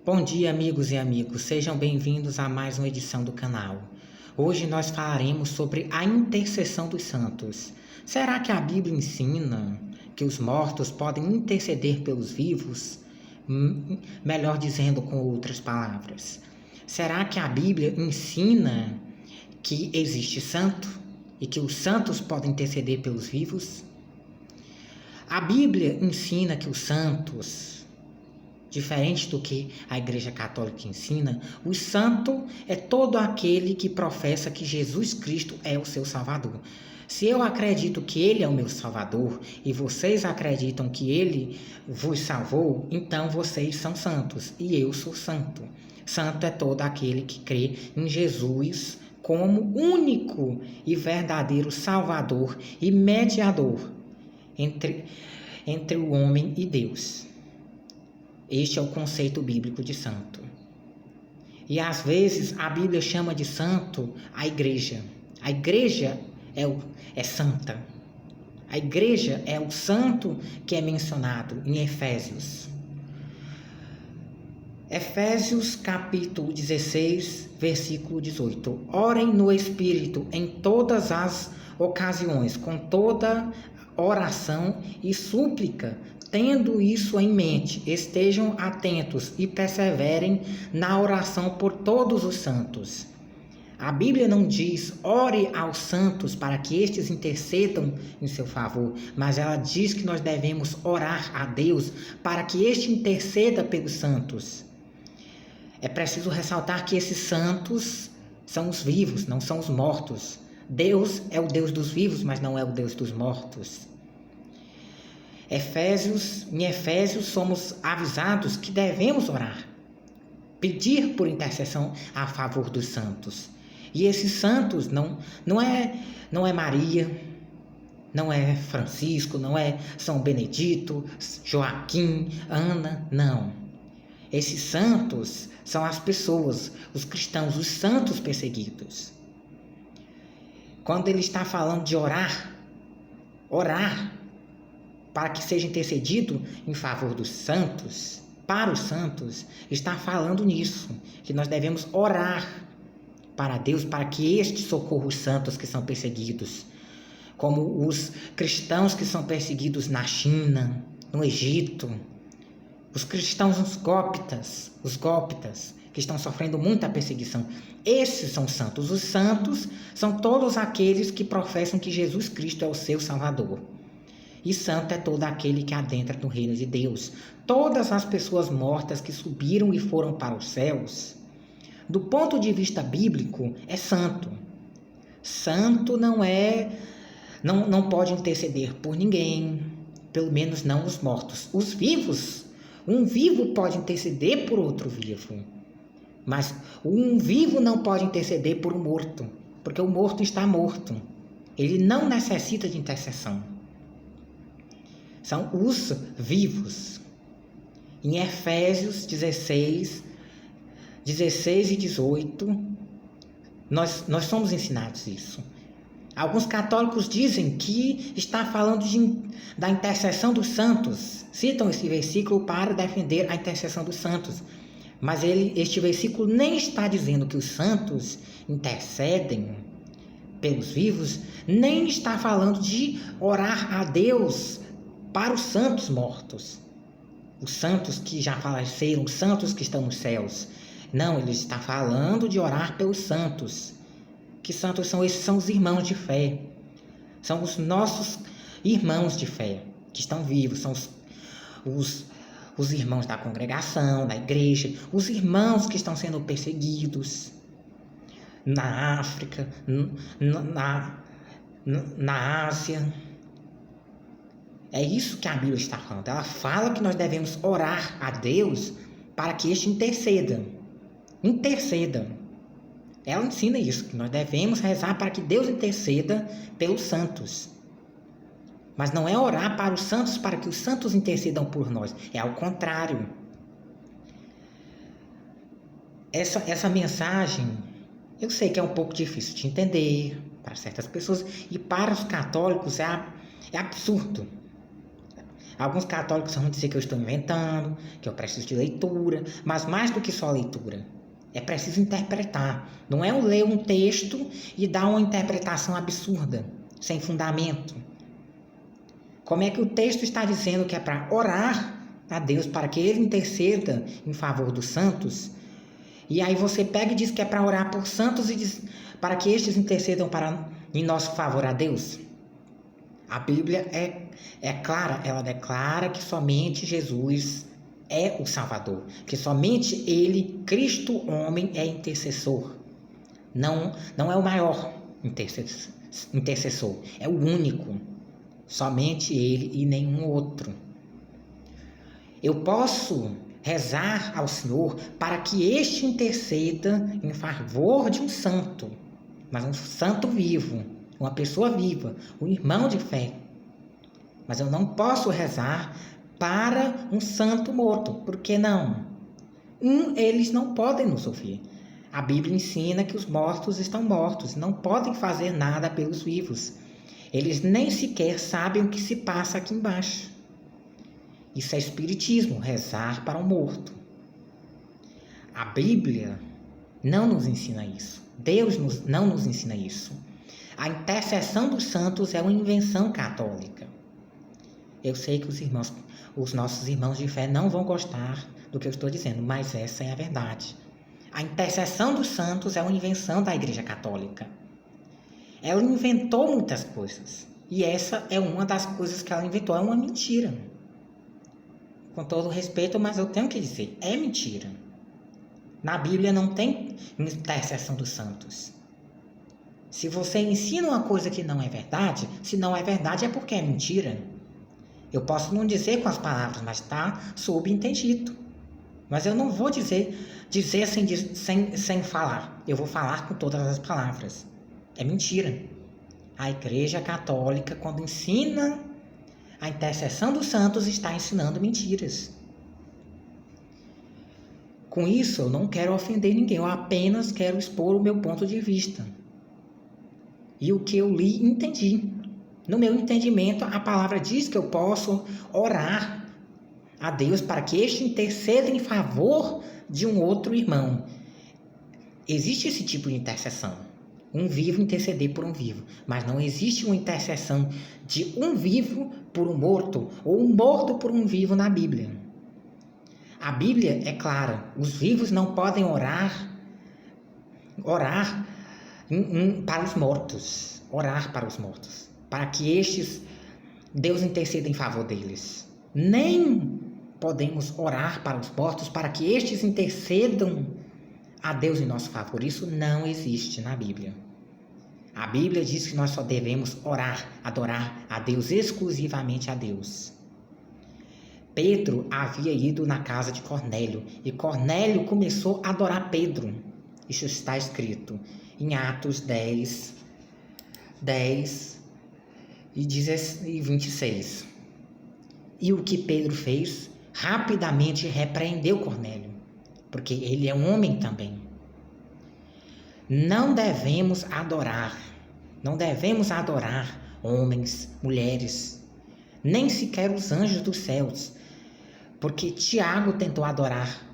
Bom dia, amigos e amigos. Sejam bem-vindos a mais uma edição do canal. Hoje nós falaremos sobre a intercessão dos santos. Será que a Bíblia ensina que os mortos podem interceder pelos vivos? Melhor dizendo com outras palavras. Será que a Bíblia ensina que existe santo e que os santos podem interceder pelos vivos? A Bíblia ensina que os santos, diferente do que a Igreja Católica ensina, o santo é todo aquele que professa que Jesus Cristo é o seu Salvador. Se eu acredito que Ele é o meu Salvador e vocês acreditam que Ele vos salvou, então vocês são santos e eu sou santo. Santo é todo aquele que crê em Jesus como único e verdadeiro Salvador e mediador entre o homem e Deus. Este é o conceito bíblico de santo. E às vezes a Bíblia chama de santo a igreja. A igreja é santa. A igreja é o santo que é mencionado em Efésios. Efésios capítulo 16, versículo 18. Orem no Espírito em todas as ocasiões, com toda oração e súplica. Tendo isso em mente, estejam atentos e perseverem na oração por todos os santos. A Bíblia não diz, ore aos santos para que estes intercedam em seu favor, mas ela diz que nós devemos orar a Deus para que este interceda pelos santos. É preciso ressaltar que esses santos são os vivos, não são os mortos. Deus é o Deus dos vivos, mas não é o Deus dos mortos. Em Efésios somos avisados que devemos orar, pedir por intercessão a favor dos santos. E esses santos não é Maria, não é Francisco, não é São Benedito, Joaquim, Ana, não. Esses santos são as pessoas, os cristãos, os santos perseguidos. Quando ele está falando de orar para que seja intercedido em favor dos santos, para os santos, está falando nisso, que nós devemos orar para Deus, para que este socorra os santos que são perseguidos, como os cristãos que são perseguidos na China, no Egito, os cristãos os gópitas, que estão sofrendo muita perseguição. Esses são santos. Os santos são todos aqueles que professam que Jesus Cristo é o seu Salvador. E santo é todo aquele que adentra no reino de Deus. Todas as pessoas mortas que subiram e foram para os céus, do ponto de vista bíblico, é santo. Santo não pode interceder por ninguém, pelo menos não os mortos. Os vivos, um vivo pode interceder por outro vivo, mas um vivo não pode interceder por um morto, porque o morto está morto. Ele não necessita de intercessão. São os vivos. Em Efésios 16 e 18, nós somos ensinados isso. Alguns católicos dizem que está falando da intercessão dos santos. Citam esse versículo para defender a intercessão dos santos. Mas este versículo nem está dizendo que os santos intercedem pelos vivos, nem está falando de orar a Deus para os santos mortos, os santos que já faleceram, os santos que estão nos céus. Não, ele está falando de orar pelos santos. Que santos são esses? São os irmãos de fé. São os nossos irmãos de fé, que estão vivos. São os irmãos da congregação, da igreja, os irmãos que estão sendo perseguidos na África, na Ásia. É isso que a Bíblia está falando. Ela fala que nós devemos orar a Deus para que este interceda. Ela ensina isso, que nós devemos rezar para que Deus interceda pelos santos. Mas não é orar para os santos para que os santos intercedam por nós. É ao contrário. Essa mensagem, eu sei que é um pouco difícil de entender para certas pessoas. E para os católicos é absurdo. Alguns católicos vão dizer que eu estou inventando, que eu preciso de leitura, mas mais do que só leitura, é preciso interpretar. Não é eu ler um texto e dar uma interpretação absurda, sem fundamento. Como é que o texto está dizendo que é para orar a Deus para que Ele interceda em favor dos santos? E aí você pega e diz que é para orar por santos e diz para que estes intercedam em nosso favor a Deus? A Bíblia é clara, ela declara que somente Jesus é o Salvador, que somente Ele, Cristo homem, é intercessor. Não é o maior intercessor, é o único. Somente Ele e nenhum outro. Eu posso rezar ao Senhor para que este interceda em favor de um santo, mas um santo vivo, uma pessoa viva, um irmão de fé. Mas eu não posso rezar para um santo morto. Por que não? Eles não podem nos ouvir. A Bíblia ensina que os mortos estão mortos, não podem fazer nada pelos vivos. Eles nem sequer sabem o que se passa aqui embaixo. Isso é espiritismo, rezar para o morto. A Bíblia não nos ensina isso. Deus não nos ensina isso. A intercessão dos santos é uma invenção católica. Eu sei que os nossos irmãos de fé não vão gostar do que eu estou dizendo, mas essa é a verdade. A intercessão dos santos é uma invenção da Igreja Católica. Ela inventou muitas coisas. E essa é uma das coisas que ela inventou. É uma mentira. Com todo respeito, mas eu tenho que dizer, é mentira. Na Bíblia não tem intercessão dos santos. Se você ensina uma coisa que não é verdade, se não é verdade é porque é mentira. Eu posso não dizer com as palavras, mas está subentendido. Mas eu não vou dizer sem falar. Eu vou falar com todas as palavras. É mentira. A Igreja Católica, quando ensina a intercessão dos santos, está ensinando mentiras. Com isso, eu não quero ofender ninguém. Eu apenas quero expor o meu ponto de vista. E o que eu li e entendi. No meu entendimento, a palavra diz que eu posso orar a Deus para que este interceda em favor de um outro irmão. Existe esse tipo de intercessão. Um vivo interceder por um vivo. Mas não existe uma intercessão de um vivo por um morto ou um morto por um vivo na Bíblia. A Bíblia é clara. Os vivos não podem orar para os mortos. Orar para os mortos. Para que Deus interceda em favor deles. Nem podemos orar para os mortos para que estes intercedam a Deus em nosso favor. Isso não existe na Bíblia. A Bíblia diz que nós só devemos orar, adorar a Deus, exclusivamente a Deus. Pedro havia ido na casa de Cornélio e Cornélio começou a adorar Pedro. Isso está escrito em Atos 10 e 26. E o que Pedro fez? Rapidamente repreendeu Cornélio, porque ele é um homem também. Não devemos adorar homens, mulheres, nem sequer os anjos dos céus, porque Tiago tentou adorar.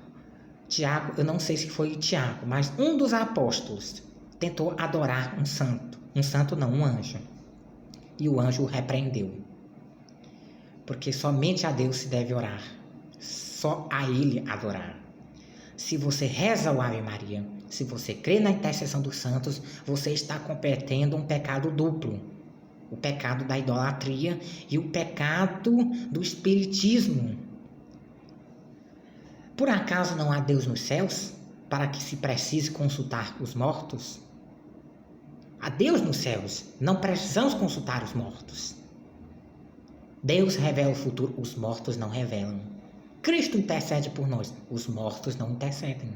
Tiago, eu não sei se foi Tiago, mas um dos apóstolos tentou adorar um santo não, um anjo, e o anjo o repreendeu, porque somente a Deus se deve orar, só a Ele adorar. Se você reza o Ave Maria, se você crê na intercessão dos santos, você está cometendo um pecado duplo. O pecado da idolatria e o pecado do espiritismo. Por acaso não há Deus nos céus para que se precise consultar os mortos? Há Deus nos céus, não precisamos consultar os mortos. Deus revela o futuro, os mortos não revelam. Cristo intercede por nós, os mortos não intercedem.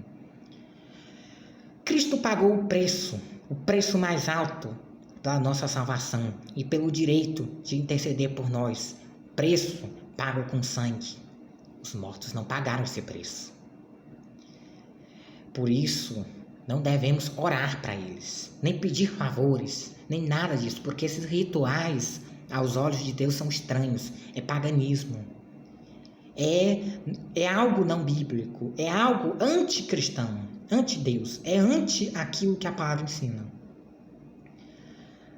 Cristo pagou o preço mais alto da nossa salvação e pelo direito de interceder por nós, preço pago com sangue. Os mortos não pagaram esse preço. Por isso, não devemos orar para eles, nem pedir favores, nem nada disso, porque esses rituais, aos olhos de Deus, são estranhos, é paganismo. é algo não bíblico, é algo anticristão, anti-Deus, é anti aquilo que a palavra ensina.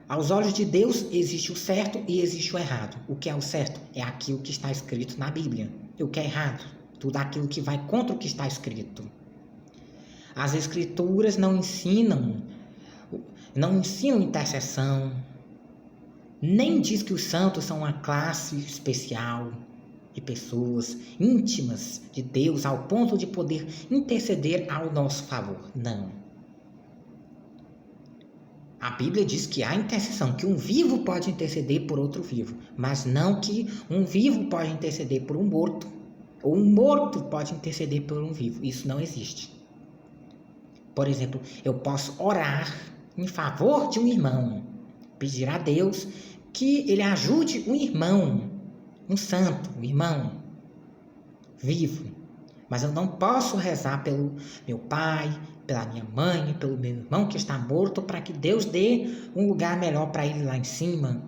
Aos olhos de Deus existe o certo e existe o errado. O que é o certo? É aquilo que está escrito na Bíblia. E o que é errado? Tudo aquilo que vai contra o que está escrito. As Escrituras não ensinam intercessão, nem diz que os santos são uma classe especial de pessoas íntimas de Deus ao ponto de poder interceder ao nosso favor. Não. A Bíblia diz que há intercessão, que um vivo pode interceder por outro vivo, mas não que um vivo pode interceder por um morto, ou um morto pode interceder por um vivo. Isso não existe. Por exemplo, eu posso orar em favor de um irmão, pedir a Deus que ele ajude um irmão, um santo, um irmão vivo. Mas eu não posso rezar pelo meu pai, pela minha mãe, pelo meu irmão que está morto, para que Deus dê um lugar melhor para ele lá em cima.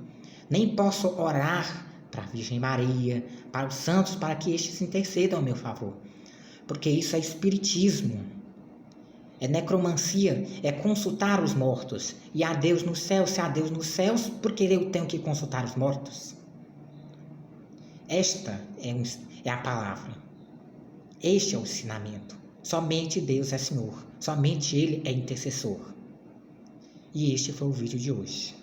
Nem posso orar para a Virgem Maria, para os santos, para que estes intercedam a meu favor. Porque isso é espiritismo. É necromancia, é consultar os mortos. E há Deus no céu, se há Deus nos céus, por que eu tenho que consultar os mortos? Esta é a palavra. Este é o ensinamento. Somente Deus é Senhor. Somente Ele é intercessor. E este foi o vídeo de hoje.